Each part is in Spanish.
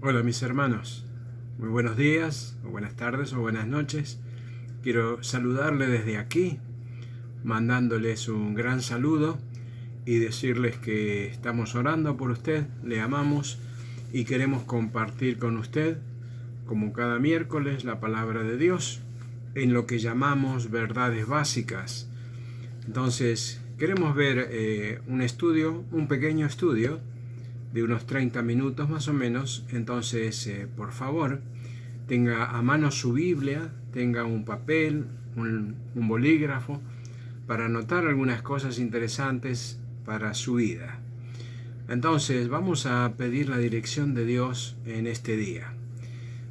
Hola mis hermanos, muy buenos días, o buenas tardes, o buenas noches. Quiero saludarle desde aquí, mandándoles un gran saludo y decirles que estamos orando por usted, le amamos y queremos compartir con usted, como cada miércoles, la palabra de Dios en lo que llamamos verdades básicas. Entonces, queremos ver un pequeño estudio de unos 30 minutos más o menos. Entonces, por favor, tenga a mano su Biblia, tenga un papel, un bolígrafo, para anotar algunas cosas interesantes para su vida. Entonces, vamos a pedir la dirección de Dios en este día.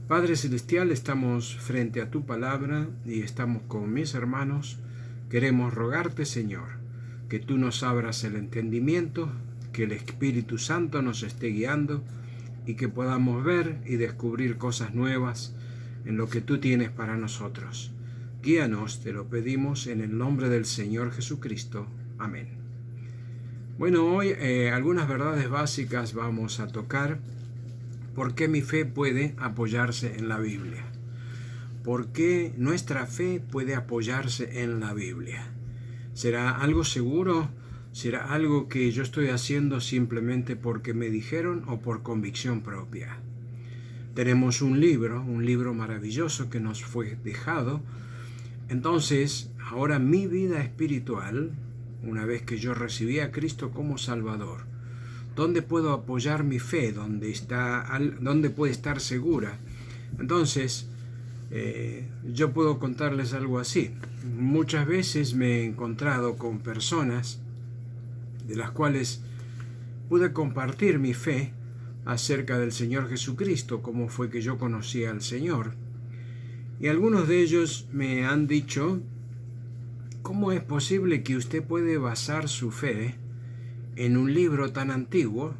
Padre Celestial, estamos frente a tu palabra y estamos con mis hermanos. Queremos rogarte, Señor, que tú nos abras el entendimiento, que el Espíritu Santo nos esté guiando y que podamos ver y descubrir cosas nuevas en lo que tú tienes para nosotros. Guíanos, te lo pedimos en el nombre del Señor Jesucristo. Amén. Bueno, hoy algunas verdades básicas vamos a tocar. ¿Por qué mi fe puede apoyarse en la Biblia? ¿Por qué nuestra fe puede apoyarse en la Biblia? ¿Será algo seguro? ¿Será algo que yo estoy haciendo simplemente porque me dijeron o por convicción propia? Tenemos un libro maravilloso que nos fue dejado. Entonces, ahora mi vida espiritual, una vez que yo recibí a Cristo como Salvador, ¿dónde puedo apoyar mi fe? ¿Dónde puede estar segura? Entonces, yo puedo contarles algo así. Muchas veces me he encontrado con personas de las cuales pude compartir mi fe acerca del Señor Jesucristo, cómo fue que yo conocí al Señor. Y algunos de ellos me han dicho, ¿cómo es posible que usted puede basar su fe en un libro tan antiguo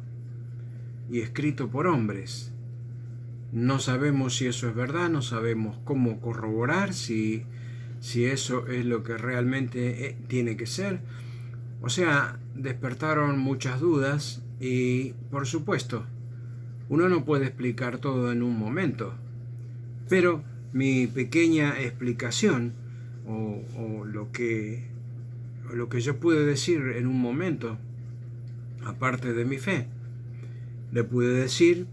y escrito por hombres? No sabemos si eso es verdad, no sabemos cómo corroborar si eso es lo que realmente tiene que ser. O sea, despertaron muchas dudas y, por supuesto, uno no puede explicar todo en un momento. Pero mi pequeña explicación o lo que yo pude decir en un momento, aparte de mi fe, le pude decir,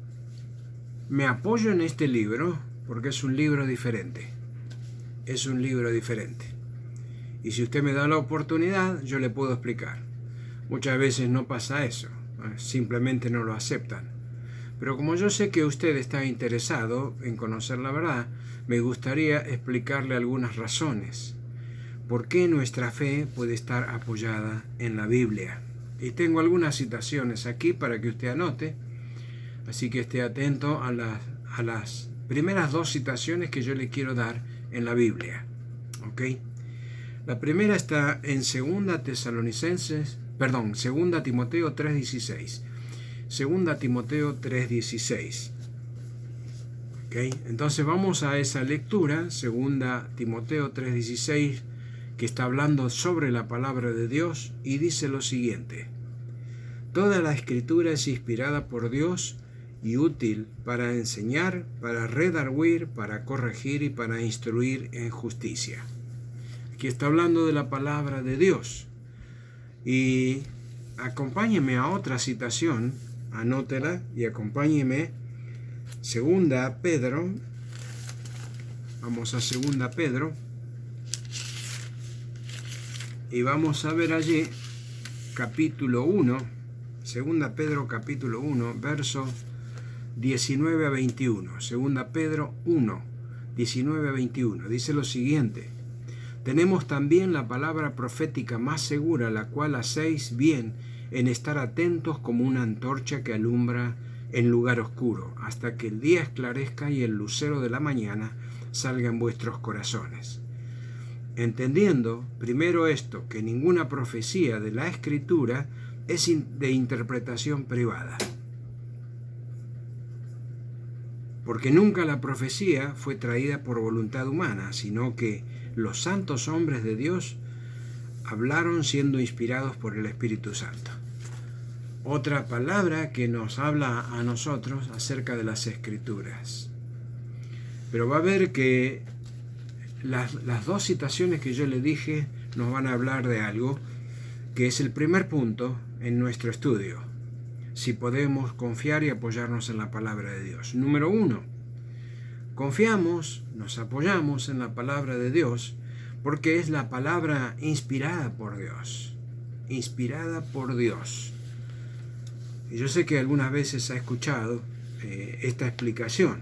me apoyo en este libro porque es un libro diferente. Es un libro diferente. Y si usted me da la oportunidad, yo le puedo explicar. Muchas veces no pasa eso, simplemente no lo aceptan. Pero como yo sé que usted está interesado en conocer la verdad, me gustaría explicarle algunas razones. ¿Por qué nuestra fe puede estar apoyada en la Biblia? Y tengo algunas citaciones aquí para que usted anote, así que esté atento a las primeras dos citaciones que yo le quiero dar en la Biblia. ¿Ok? La primera está en 2 Timoteo 3:16. 2 Timoteo 3:16. ¿Ok? Entonces vamos a esa lectura, 2 Timoteo 3:16, que está hablando sobre la palabra de Dios y dice lo siguiente: toda la escritura es inspirada por Dios y útil para enseñar, para redarguir, para corregir y para instruir en justicia. Aquí está hablando de la palabra de Dios. Y acompáñeme a otra citación, anótela y acompáñeme. Segunda Pedro. Vamos a Segunda Pedro. Y vamos a ver allí capítulo 1. Segunda Pedro capítulo 1, versos 19 a 21. Segunda Pedro 1, 19 a 21. Dice lo siguiente: tenemos también la palabra profética más segura, la cual hacéis bien en estar atentos como una antorcha que alumbra en lugar oscuro, hasta que el día esclarezca y el lucero de la mañana salga en vuestros corazones. Entendiendo, primero esto, que ninguna profecía de la Escritura es de interpretación privada. Porque nunca la profecía fue traída por voluntad humana, sino que los santos hombres de Dios hablaron siendo inspirados por el Espíritu Santo. otra palabra que nos habla a nosotros acerca de las Escrituras. Pero va a ver que las dos citaciones que yo le dije nos van a hablar de algo que es el primer punto en nuestro estudio. Si podemos confiar y apoyarnos en la palabra de Dios. Número 1. Confiamos, nos apoyamos en la palabra de Dios porque es la palabra inspirada por Dios. Inspirada por Dios. Y yo sé que algunas veces ha escuchado esta explicación.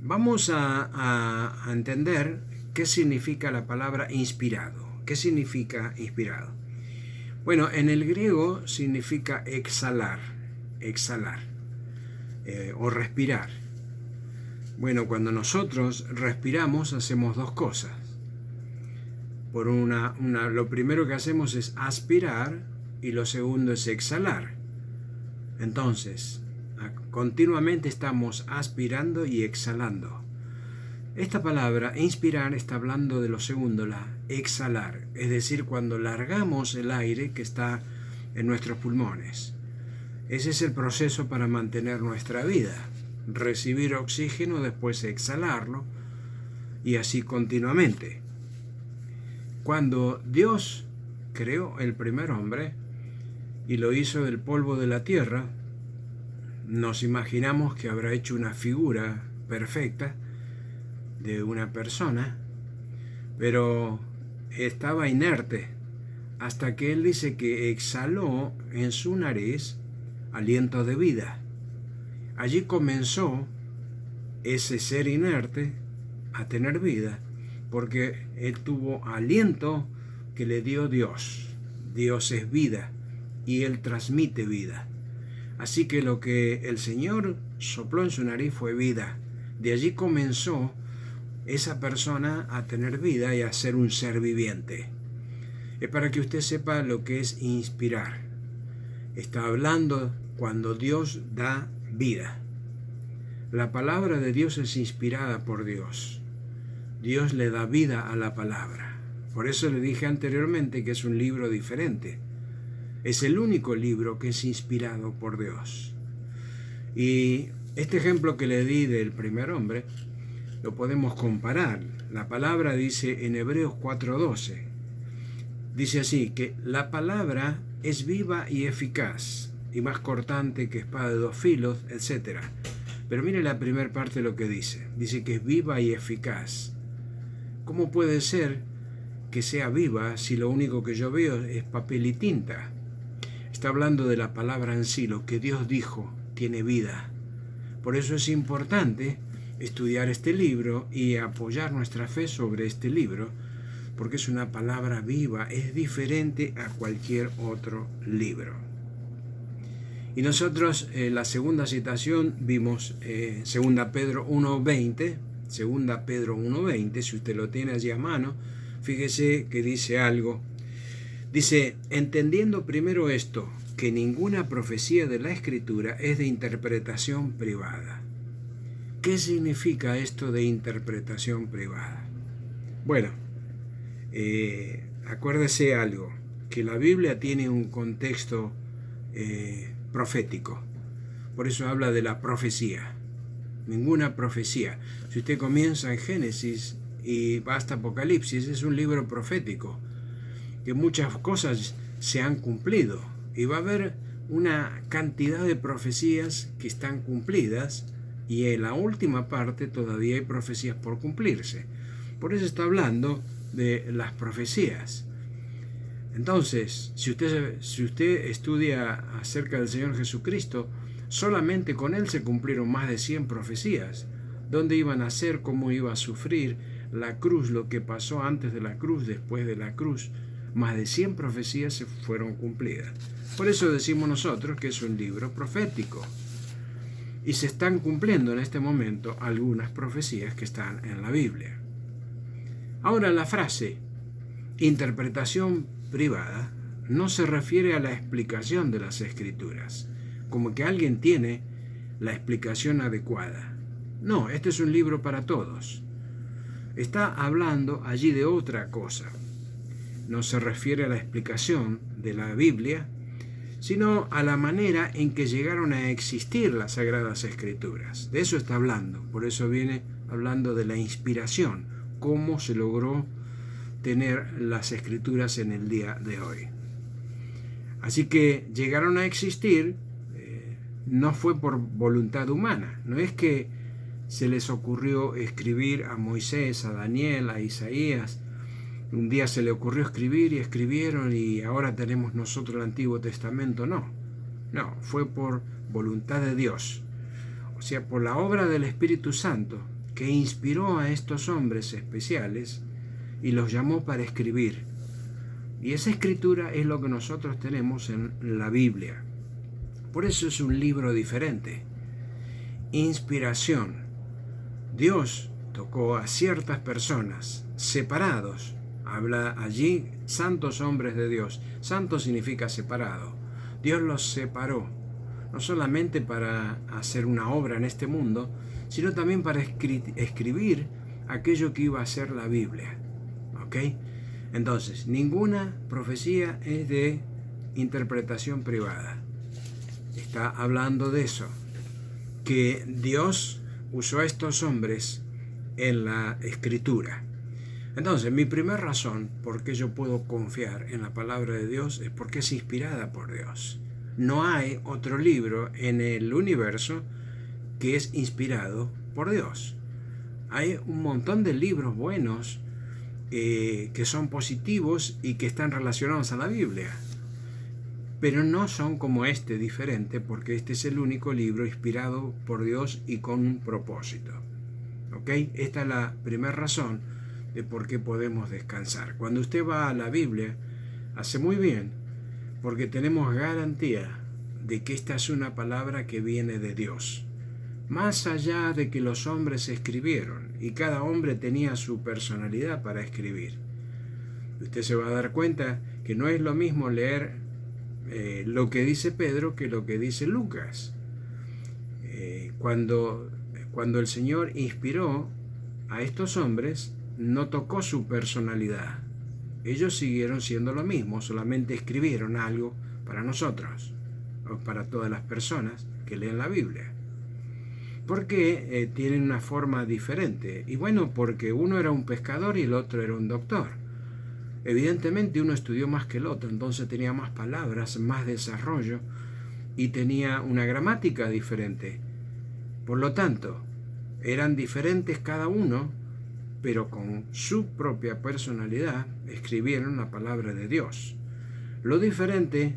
Vamos a entender qué significa la palabra inspirado. ¿Qué significa inspirado? Bueno, en el griego significa exhalar o respirar. Bueno, cuando nosotros respiramos hacemos dos cosas. Lo primero que hacemos es aspirar y lo segundo es exhalar. Entonces, continuamente estamos aspirando y exhalando. Esta palabra, inspirar, está hablando de lo segundo, la exhalar, es decir, cuando largamos el aire que está en nuestros pulmones. Ese es el proceso para mantener nuestra vida. Recibir oxígeno, después exhalarlo, y así continuamente. Cuando Dios creó el primer hombre y lo hizo del polvo de la tierra, nos imaginamos que habrá hecho una figura perfecta de una persona, pero estaba inerte hasta que él dice que exhaló en su nariz aliento de vida. Allí comenzó ese ser inerte a tener vida, porque él tuvo aliento que le dio Dios. Dios es vida y él transmite vida. Así que lo que el Señor sopló en su nariz fue vida. De allí comenzó esa persona a tener vida y a ser un ser viviente. Es para que usted sepa lo que es inspirar. Está hablando cuando Dios da vida. La palabra de Dios es inspirada por Dios. Dios le da vida a la palabra. Por eso le dije anteriormente que es un libro diferente. Es el único libro que es inspirado por Dios. Y este ejemplo que le di del primer hombre, lo podemos comparar. La palabra dice en Hebreos 4:12, dice así, que la palabra es viva y eficaz, y más cortante que espada de dos filos, etc. Pero mire la primera parte de lo que dice. Dice que es viva y eficaz. ¿Cómo puede ser que sea viva si lo único que yo veo es papel y tinta? Está hablando de la palabra en sí, lo que Dios dijo, tiene vida. Por eso es importante estudiar este libro y apoyar nuestra fe sobre este libro, porque es una palabra viva, es diferente a cualquier otro libro. Y nosotros, la segunda citación, vimos 2 Pedro 1:20, 2 Pedro 1:20, si usted lo tiene allí a mano, fíjese que dice algo. Dice, entendiendo primero esto, que ninguna profecía de la Escritura es de interpretación privada. ¿Qué significa esto de interpretación privada? Bueno, acuérdese algo, que la Biblia tiene un contexto profético. Por eso habla de la profecía. Ninguna profecía. Si usted comienza en Génesis y va hasta Apocalipsis, es un libro profético, que muchas cosas se han cumplido. Y va a haber una cantidad de profecías que están cumplidas, y en la última parte todavía hay profecías por cumplirse. Por eso está hablando de las profecías. Entonces, si usted estudia acerca del Señor Jesucristo, solamente con Él se cumplieron más de 100 profecías. Dónde iba a nacer, cómo iba a sufrir, la cruz, lo que pasó antes de la cruz, después de la cruz. Más de 100 profecías se fueron cumplidas. Por eso decimos nosotros que es un libro profético. Y se están cumpliendo en este momento algunas profecías que están en la Biblia. Ahora, la frase interpretación privada no se refiere a la explicación de las Escrituras, como que alguien tiene la explicación adecuada. No, este es un libro para todos. Está hablando allí de otra cosa. No se refiere a la explicación de la Biblia, sino a la manera en que llegaron a existir las Sagradas Escrituras. De eso está hablando, por eso viene hablando de la inspiración, cómo se logró tener las Escrituras en el día de hoy. Así que llegaron a existir, no fue por voluntad humana, no es que se les ocurrió escribir a Moisés, a Daniel, a Isaías. Un día se le ocurrió escribir y escribieron y ahora tenemos nosotros el Antiguo Testamento. No, fue por voluntad de Dios. O sea, por la obra del Espíritu Santo que inspiró a estos hombres especiales y los llamó para escribir. Y esa escritura es lo que nosotros tenemos en la Biblia. Por eso es un libro diferente. Inspiración. Dios tocó a ciertas personas separados. Habla allí santos hombres de Dios. Santo significa separado. Dios los separó, no solamente para hacer una obra en este mundo, sino también para escribir aquello que iba a ser la Biblia. ¿Ok? Entonces, ninguna profecía es de interpretación privada. Está hablando de eso, que Dios usó a estos hombres en la Escritura. Entonces, mi primera razón por qué yo puedo confiar en la palabra de Dios es porque es inspirada por Dios. No hay otro libro en el universo que es inspirado por Dios. Hay un montón de libros buenos que son positivos y que están relacionados a la Biblia, pero no son como este, diferente, porque este es el único libro inspirado por Dios y con un propósito. ¿Ok? Esta es la primera razón de por qué podemos descansar. Cuando usted va a la Biblia, hace muy bien, porque tenemos garantía de que esta es una palabra que viene de Dios. Más allá de que los hombres escribieron, y cada hombre tenía su personalidad para escribir. Usted se va a dar cuenta que no es lo mismo leer lo que dice Pedro que lo que dice Lucas. Cuando el Señor inspiró a estos hombres, no tocó su personalidad. Ellos siguieron siendo lo mismo, solamente escribieron algo para nosotros, o para todas las personas que leen la Biblia. Porque tienen una forma diferente. Y bueno, porque uno era un pescador y el otro era un doctor. Evidentemente uno estudió más que el otro, entonces tenía más palabras, más desarrollo y tenía una gramática diferente. Por lo tanto, eran diferentes cada uno, pero con su propia personalidad escribieron la palabra de Dios. Lo diferente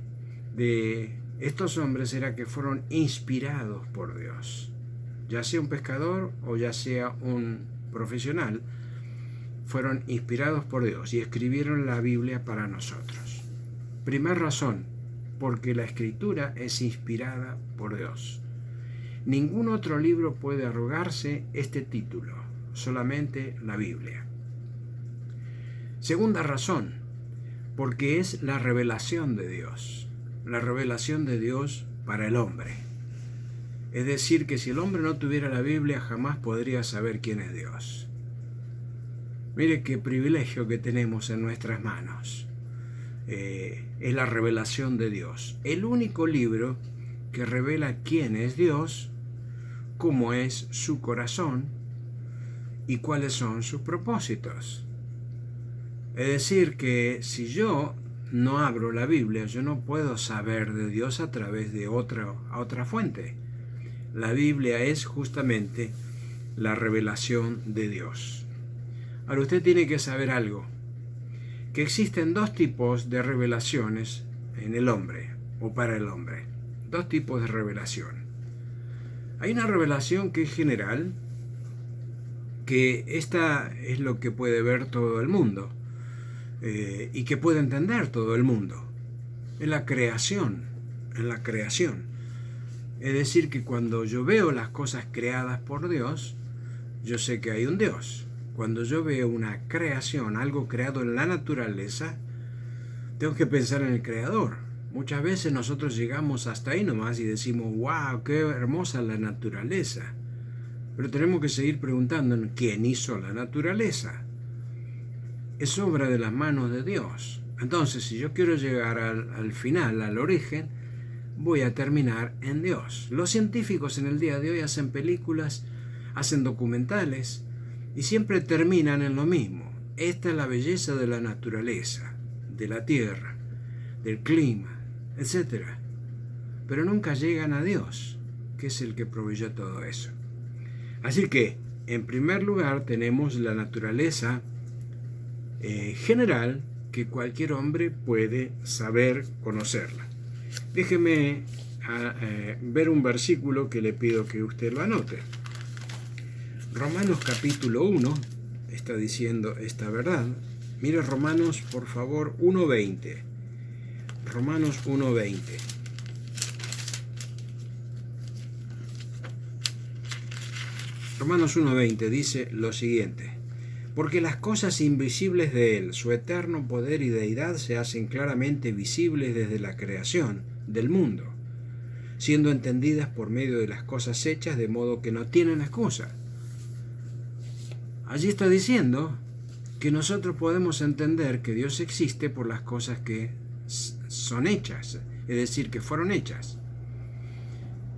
de estos hombres era que fueron inspirados por Dios. Ya sea un pescador o ya sea un profesional, fueron inspirados por Dios y escribieron la Biblia para nosotros. Primera razón, porque la Escritura es inspirada por Dios. Ningún otro libro puede arrogarse este título, solamente la Biblia. Segunda razón, porque es la revelación de Dios. La revelación de Dios para el hombre. Es decir, que si el hombre no tuviera la Biblia, jamás podría saber quién es Dios. Mire qué privilegio que tenemos en nuestras manos. Es la revelación de Dios. El único libro que revela quién es Dios, cómo es su corazón y cuáles son sus propósitos. Es decir, que si yo no abro la Biblia, yo no puedo saber de Dios a través de otra fuente. La Biblia es justamente la revelación de Dios. Ahora usted tiene que saber algo, que existen dos tipos de revelaciones en el hombre o para el hombre. Dos tipos de revelación. Hay una revelación que es general, que esta es lo que puede ver todo el mundo y que puede entender todo el mundo. En la creación. Es decir, que cuando yo veo las cosas creadas por Dios, yo sé que hay un Dios. Cuando yo veo una creación, algo creado en la naturaleza, tengo que pensar en el Creador. Muchas veces nosotros llegamos hasta ahí nomás y decimos, wow, qué hermosa la naturaleza. Pero tenemos que seguir preguntando quién hizo la naturaleza. Es obra de las manos de Dios. Entonces, si yo quiero llegar al final, al origen, voy a terminar en Dios. Los científicos en el día de hoy hacen películas, hacen documentales y siempre terminan en lo mismo. Esta es la belleza de la naturaleza, de la tierra, del clima, etc. Pero nunca llegan a Dios, que es el que proveyó todo eso. Así que, en primer lugar, tenemos la naturaleza general que cualquier hombre puede saber conocerla. Déjeme ver un versículo que le pido que usted lo anote. Romanos capítulo 1 está diciendo esta verdad. Mire Romanos, por favor, 1:20. Romanos 1:20. Romanos 1:20 dice lo siguiente: porque las cosas invisibles de Él, su eterno poder y deidad, se hacen claramente visibles desde la creación del mundo, siendo entendidas por medio de las cosas hechas, de modo que no tienen excusa. Allí está diciendo que nosotros podemos entender que Dios existe por las cosas que son hechas, es decir, que fueron hechas.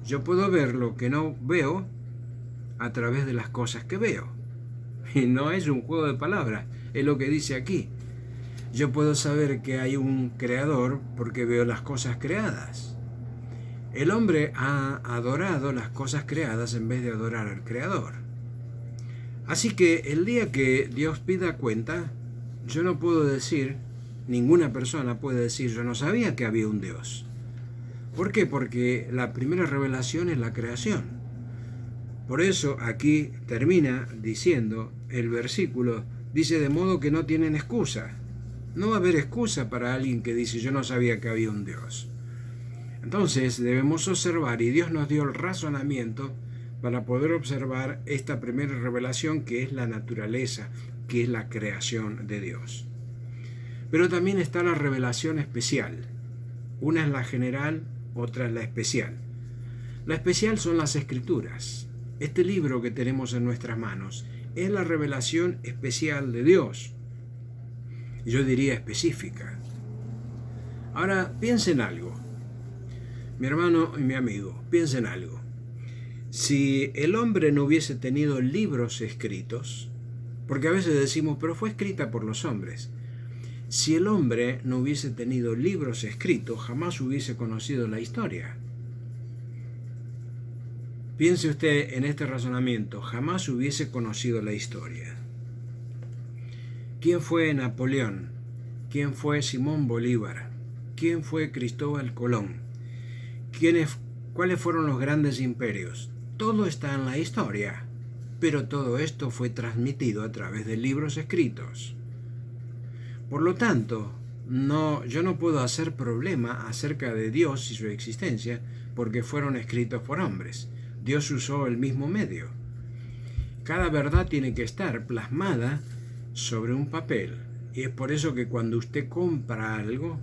Yo puedo ver lo que no veo a través de las cosas que veo. Y no es un juego de palabras, es lo que dice aquí. Yo puedo saber que hay un creador porque veo las cosas creadas. El hombre ha adorado las cosas creadas en vez de adorar al creador. Así que el día que Dios pida cuenta, yo no puedo decir, ninguna persona puede decir, yo no sabía que había un Dios. ¿Por qué? Porque la primera revelación es la creación. Por eso aquí termina diciendo el versículo, dice de modo que no tienen excusa. No va a haber excusa para alguien que dice yo no sabía que había un Dios. Entonces debemos observar, y Dios nos dio el razonamiento para poder observar esta primera revelación que es la naturaleza, que es la creación de Dios. Pero también está la revelación especial. Una es la general, otra es la especial. La especial son las Escrituras. Este libro que tenemos en nuestras manos es la revelación especial de Dios. Yo diría específica. Ahora, piensen algo. Mi hermano y mi amigo, piensen algo. Si el hombre no hubiese tenido libros escritos, porque a veces decimos, pero fue escrita por los hombres. Si el hombre no hubiese tenido libros escritos, jamás hubiese conocido la historia. Piense usted en este razonamiento, jamás hubiese conocido la historia. ¿Quién fue Napoleón? ¿Quién fue Simón Bolívar? ¿Quién fue Cristóbal Colón? ¿Cuáles fueron los grandes imperios? Todo está en la historia, pero todo esto fue transmitido a través de libros escritos. Por lo tanto, yo no puedo hacer problema acerca de Dios y su existencia porque fueron escritos por hombres. Dios usó el mismo medio. Cada verdad tiene que estar plasmada sobre un papel. Y es por eso que cuando usted compra algo,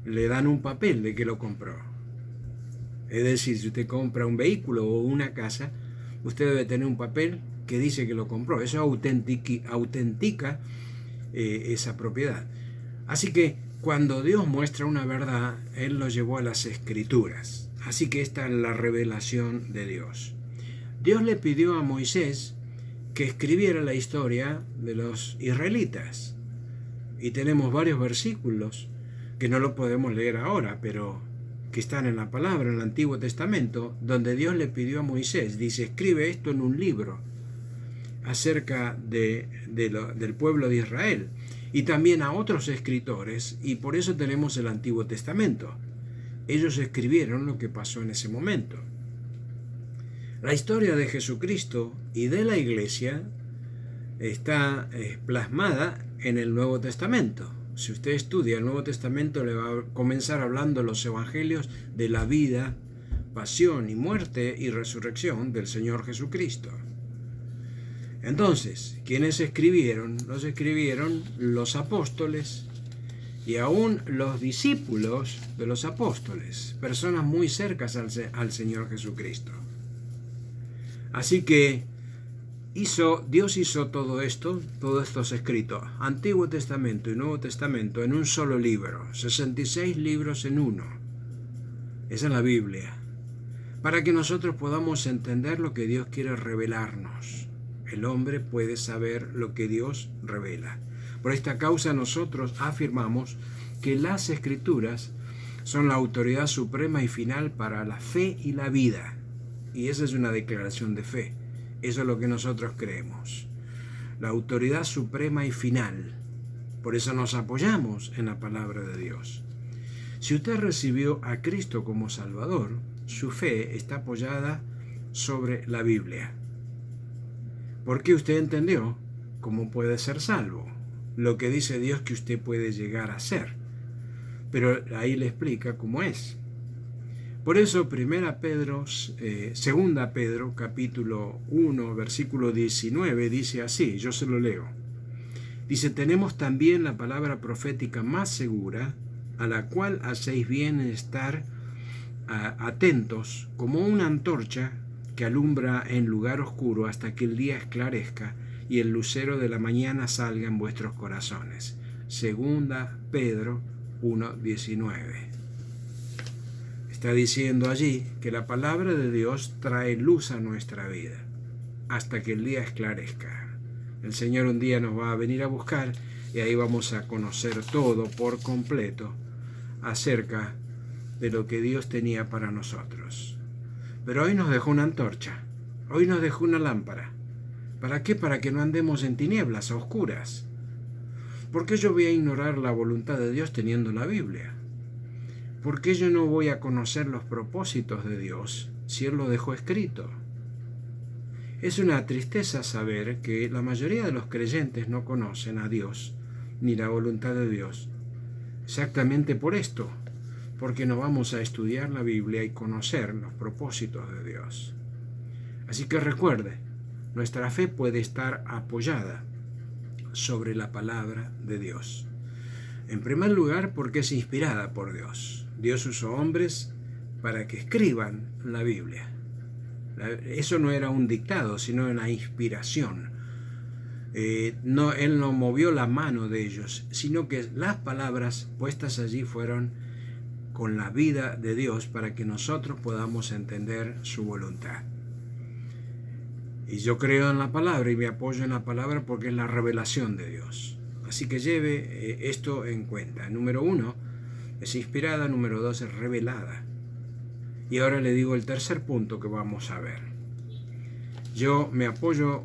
le dan un papel de que lo compró. Es decir, si usted compra un vehículo o una casa, usted debe tener un papel que dice que lo compró. Eso autentica esa propiedad. Así que cuando Dios muestra una verdad, Él lo llevó a las Escrituras. Así que esta es la revelación de Dios. Dios le pidió a Moisés que escribiera la historia de los israelitas. Y tenemos varios versículos que no lo podemos leer ahora, pero que están en la palabra, en el Antiguo Testamento, donde Dios le pidió a Moisés, dice, escribe esto en un libro acerca del pueblo de Israel, y también a otros escritores, y por eso tenemos el Antiguo Testamento. Ellos escribieron lo que pasó en ese momento. La historia de Jesucristo y de la Iglesia está plasmada en el Nuevo Testamento. Si usted estudia el Nuevo Testamento, le va a comenzar hablando los evangelios de la vida, pasión y muerte y resurrección del Señor Jesucristo. Entonces, ¿quiénes escribieron? Los escribieron los apóstoles y aún los discípulos de los apóstoles, personas muy cercanas al Señor Jesucristo. Así que Dios hizo todo esto, todos estos escritos, Antiguo Testamento y Nuevo Testamento, en un solo libro, 66 libros en uno. Esa es la Biblia. Para que nosotros podamos entender lo que Dios quiere revelarnos. El hombre puede saber lo que Dios revela. Por esta causa nosotros afirmamos que las Escrituras son la autoridad suprema y final para la fe y la vida. Y esa es una declaración de fe. Eso es lo que nosotros creemos. La autoridad suprema y final. Por eso nos apoyamos en la palabra de Dios. Si usted recibió a Cristo como Salvador, su fe está apoyada sobre la Biblia. Porque usted entendió cómo puede ser salvo, lo que dice Dios que usted puede llegar a ser. Pero ahí le explica cómo es. Por eso 2 Pedro, capítulo 1, versículo 19, dice así, yo se lo leo. Dice, tenemos también la palabra profética más segura, a la cual hacéis bien en estar atentos, como una antorcha que alumbra en lugar oscuro hasta que el día esclarezca y el lucero de la mañana salga en vuestros corazones. 2 Pedro 1:19. Está diciendo allí que la palabra de Dios trae luz a nuestra vida hasta que el día esclarezca. El Señor un día nos va a venir a buscar y ahí vamos a conocer todo por completo acerca de lo que Dios tenía para nosotros. Pero hoy nos dejó una antorcha, hoy nos dejó una lámpara. ¿Para qué? Para que no andemos en tinieblas, a oscuras. ¿Por qué yo voy a ignorar la voluntad de Dios teniendo la Biblia? ¿Por qué yo no voy a conocer los propósitos de Dios si Él lo dejó escrito? Es una tristeza saber que la mayoría de los creyentes no conocen a Dios ni la voluntad de Dios. Exactamente por esto, porque no vamos a estudiar la Biblia y conocer los propósitos de Dios. Así que recuerde, nuestra fe puede estar apoyada sobre la palabra de Dios. En primer lugar, porque es inspirada por Dios. Dios usó hombres para que escriban la Biblia. Eso no era un dictado, sino una inspiración. Él no movió la mano de ellos, sino que las palabras puestas allí fueron con la vida de Dios para que nosotros podamos entender su voluntad. Y yo creo en la palabra y me apoyo en la palabra porque es la revelación de Dios. Así que lleve esto en cuenta. Número 1, es inspirada. Número 2, es revelada. Y ahora le digo el tercer punto que vamos a ver. Yo me apoyo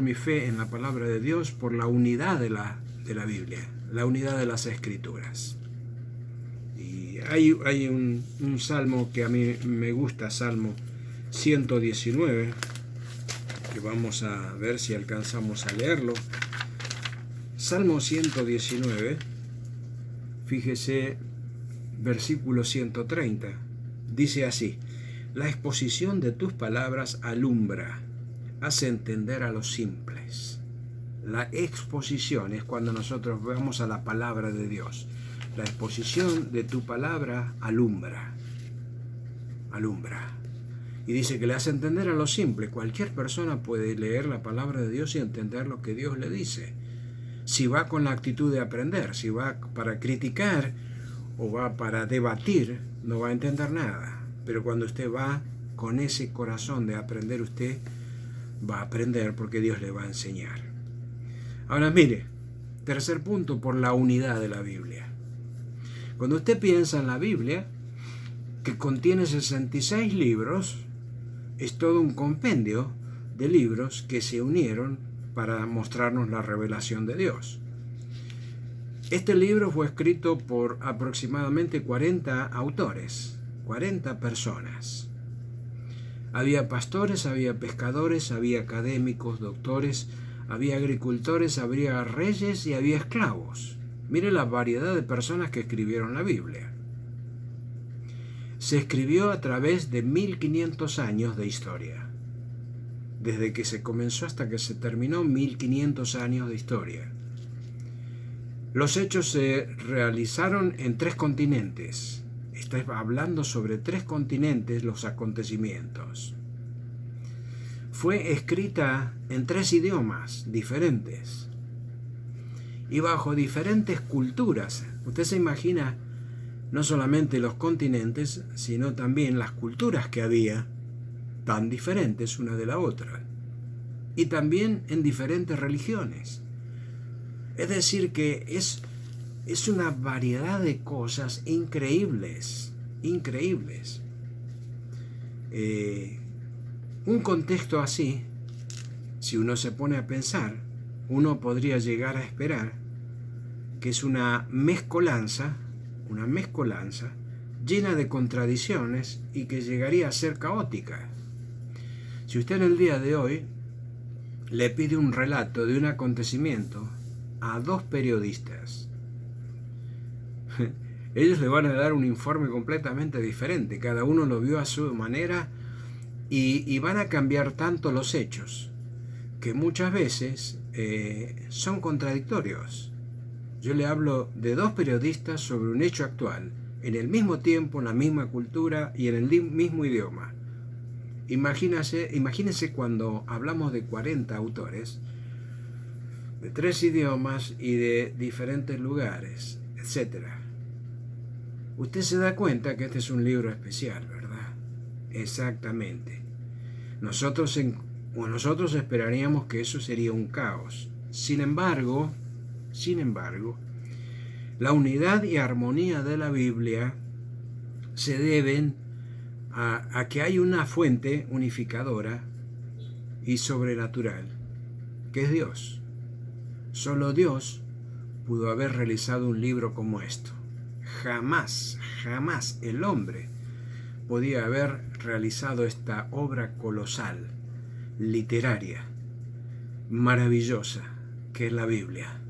mi fe en la palabra de Dios por la unidad de la Biblia, la unidad de las Escrituras. Y hay un salmo que a mí me gusta, Salmo 119, que vamos a ver si alcanzamos a leerlo. Salmo 119, fíjese, versículo 130, dice así: la exposición de tus palabras alumbra, hace entender a los simples. La exposición es cuando nosotros vamos a la palabra de Dios. La exposición de tu palabra alumbra. Y dice que le hace entender a los simples. Cualquier persona puede leer la palabra de Dios y entender lo que Dios le dice. Si va con la actitud de aprender, si va para criticar o va para debatir, no va a entender nada. Pero cuando usted va con ese corazón de aprender, usted va a aprender porque Dios le va a enseñar. Ahora mire, tercer punto, por la unidad de la Biblia. Cuando usted piensa en la Biblia, que contiene 66 libros, es todo un compendio de libros que se unieron para mostrarnos la revelación de Dios. Este libro fue escrito por aproximadamente 40 autores, 40 personas. Había pastores, había pescadores, había académicos, doctores, había agricultores, había reyes y había esclavos. Mire la variedad de personas que escribieron la Biblia. Se escribió a través de 1500 años de historia. Desde que se comenzó hasta que se terminó, 1500 años de historia. Los hechos se realizaron en 3 continentes. Está hablando sobre 3 continentes los acontecimientos. Fue escrita en 3 idiomas diferentes y bajo diferentes culturas. Usted se imagina, no solamente los continentes, sino también las culturas que había, tan diferentes una de la otra, y también en diferentes religiones. Es decir, que es una variedad de cosas increíbles, increíbles. Un contexto así, si uno se pone a pensar, uno podría llegar a esperar que es una mezcolanza llena de contradicciones y que llegaría a ser caótica. Si usted en el día de hoy le pide un relato de un acontecimiento a dos periodistas, ellos le van a dar un informe completamente diferente, cada uno lo vio a su manera y van a cambiar tanto los hechos que muchas veces son contradictorios. Yo le hablo de dos periodistas sobre un hecho actual, en el mismo tiempo, en la misma cultura y en el mismo idioma. Imagínense cuando hablamos de 40 autores, de 3 idiomas y de diferentes lugares, etc. Usted se da cuenta que este es un libro especial, ¿verdad? Exactamente. Nosotros esperaríamos que eso sería un caos. Sin embargo, la unidad y armonía de la Biblia se deben a que hay una fuente unificadora y sobrenatural, que es Dios. Solo Dios pudo haber realizado un libro como esto. Jamás el hombre podía haber realizado esta obra colosal, literaria, maravillosa, que es la Biblia.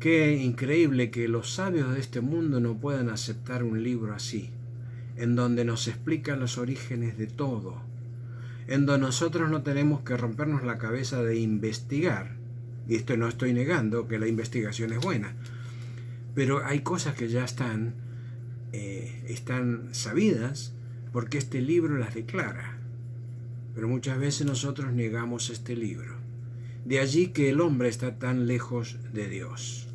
Qué increíble que los sabios de este mundo no puedan aceptar un libro así, en donde nos explican los orígenes de todo, en donde nosotros no tenemos que rompernos la cabeza de investigar, y esto no estoy negando que la investigación es buena, pero hay cosas que ya están sabidas porque este libro las declara, pero muchas veces nosotros negamos este libro. De allí que el hombre está tan lejos de Dios.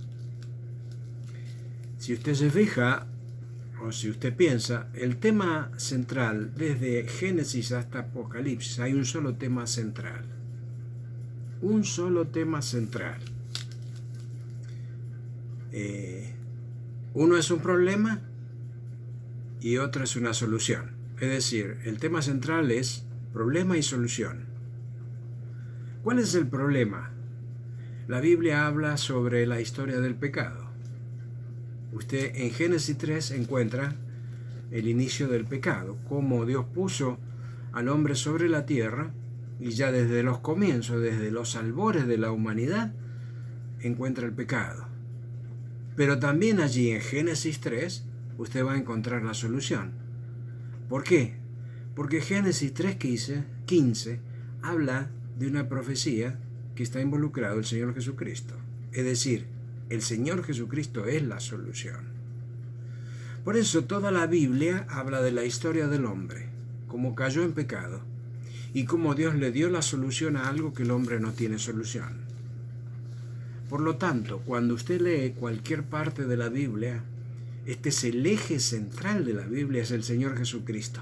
Si usted se fija, o si usted piensa, el tema central, desde Génesis hasta Apocalipsis, hay un solo tema central. Un solo tema central. Uno es un problema y otro es una solución. Es decir, el tema central es problema y solución. ¿Cuál es el problema? La Biblia habla sobre la historia del pecado. Usted en Génesis 3 encuentra el inicio del pecado, cómo Dios puso al hombre sobre la tierra y ya desde los comienzos, desde los albores de la humanidad, encuentra el pecado. Pero también allí en Génesis 3 usted va a encontrar la solución. ¿Por qué? Porque Génesis 3:15 habla de una profecía que está involucrado el Señor Jesucristo. Es decir, el Señor Jesucristo es la solución. Por eso toda la Biblia habla de la historia del hombre, cómo cayó en pecado y cómo Dios le dio la solución a algo que el hombre no tiene solución. Por lo tanto, cuando usted lee cualquier parte de la Biblia, este es el eje central de la Biblia, es el Señor Jesucristo.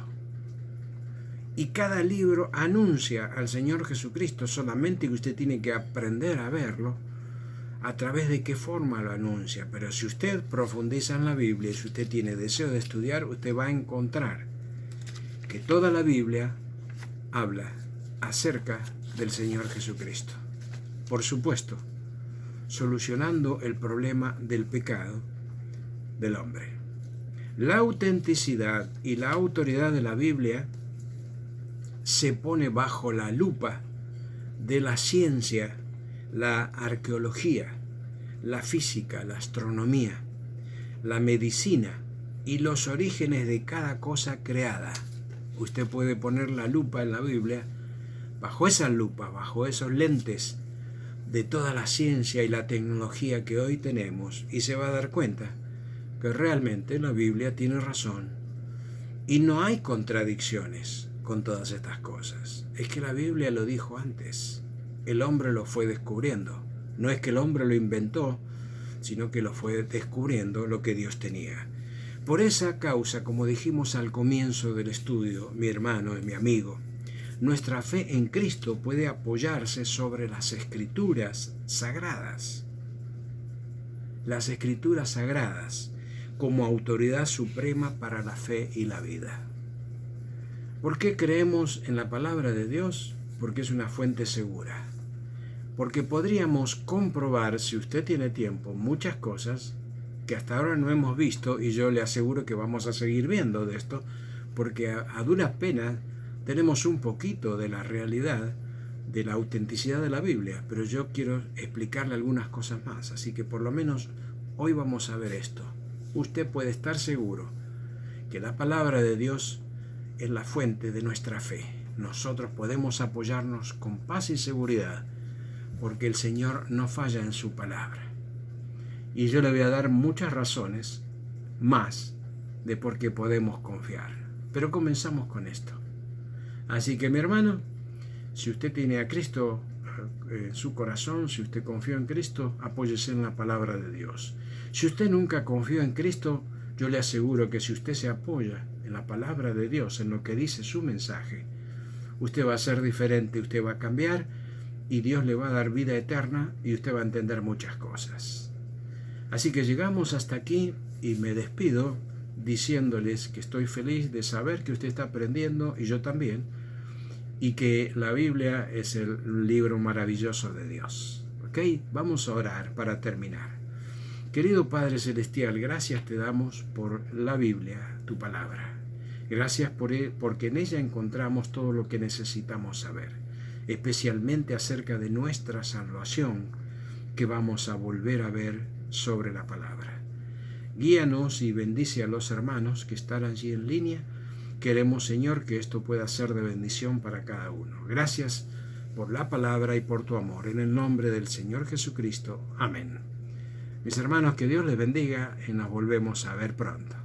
Y cada libro anuncia al Señor Jesucristo, solamente que usted tiene que aprender a verlo a través de qué forma lo anuncia. Pero si usted profundiza en la Biblia y si usted tiene deseo de estudiar, usted va a encontrar que toda la Biblia habla acerca del Señor Jesucristo. Por supuesto, solucionando el problema del pecado del hombre. La autenticidad y la autoridad de la Biblia se pone bajo la lupa de la ciencia, la arqueología, la física, la astronomía, la medicina y los orígenes de cada cosa creada. Usted puede poner la lupa en la Biblia, bajo esa lupa, bajo esos lentes de toda la ciencia y la tecnología que hoy tenemos, y se va a dar cuenta que realmente la Biblia tiene razón y no hay contradicciones con todas estas cosas. Es que la Biblia lo dijo antes, el hombre lo fue descubriendo. No es que el hombre lo inventó, sino que lo fue descubriendo lo que Dios tenía. Por esa causa, como dijimos al comienzo del estudio, mi hermano y mi amigo, nuestra fe en Cristo puede apoyarse sobre las Escrituras sagradas. Las Escrituras sagradas como autoridad suprema para la fe y la vida. ¿Por qué creemos en la palabra de Dios? Porque es una fuente segura. Porque podríamos comprobar, si usted tiene tiempo, muchas cosas que hasta ahora no hemos visto, y yo le aseguro que vamos a seguir viendo de esto, porque a duras penas tenemos un poquito de la realidad, de la autenticidad de la Biblia, pero yo quiero explicarle algunas cosas más, así que por lo menos hoy vamos a ver esto. Usted puede estar seguro que la palabra de Dios es la fuente de nuestra fe. Nosotros podemos apoyarnos con paz y seguridad, porque el Señor no falla en su palabra. Y yo le voy a dar muchas razones más de por qué podemos confiar. Pero comenzamos con esto. Así que mi hermano, si usted tiene a Cristo en su corazón, si usted confió en Cristo, apóyese en la palabra de Dios. Si usted nunca confió en Cristo, yo le aseguro que si usted se apoya en la palabra de Dios, en lo que dice su mensaje, usted va a ser diferente, usted va a cambiar y Dios le va a dar vida eterna y usted va a entender muchas cosas. Así que llegamos hasta aquí y me despido diciéndoles que estoy feliz de saber que usted está aprendiendo y yo también, y que la Biblia es el libro maravilloso de Dios. ¿Ok? Vamos a orar para terminar. Querido Padre Celestial, gracias te damos por la Biblia, tu palabra. Gracias porque en ella encontramos todo lo que necesitamos saber, especialmente acerca de nuestra salvación, que vamos a volver a ver sobre la palabra. Guíanos y bendice a los hermanos que están allí en línea. Queremos, Señor, que esto pueda ser de bendición para cada uno. Gracias por la palabra y por tu amor. En el nombre del Señor Jesucristo. Amén. Mis hermanos, que Dios les bendiga y nos volvemos a ver pronto.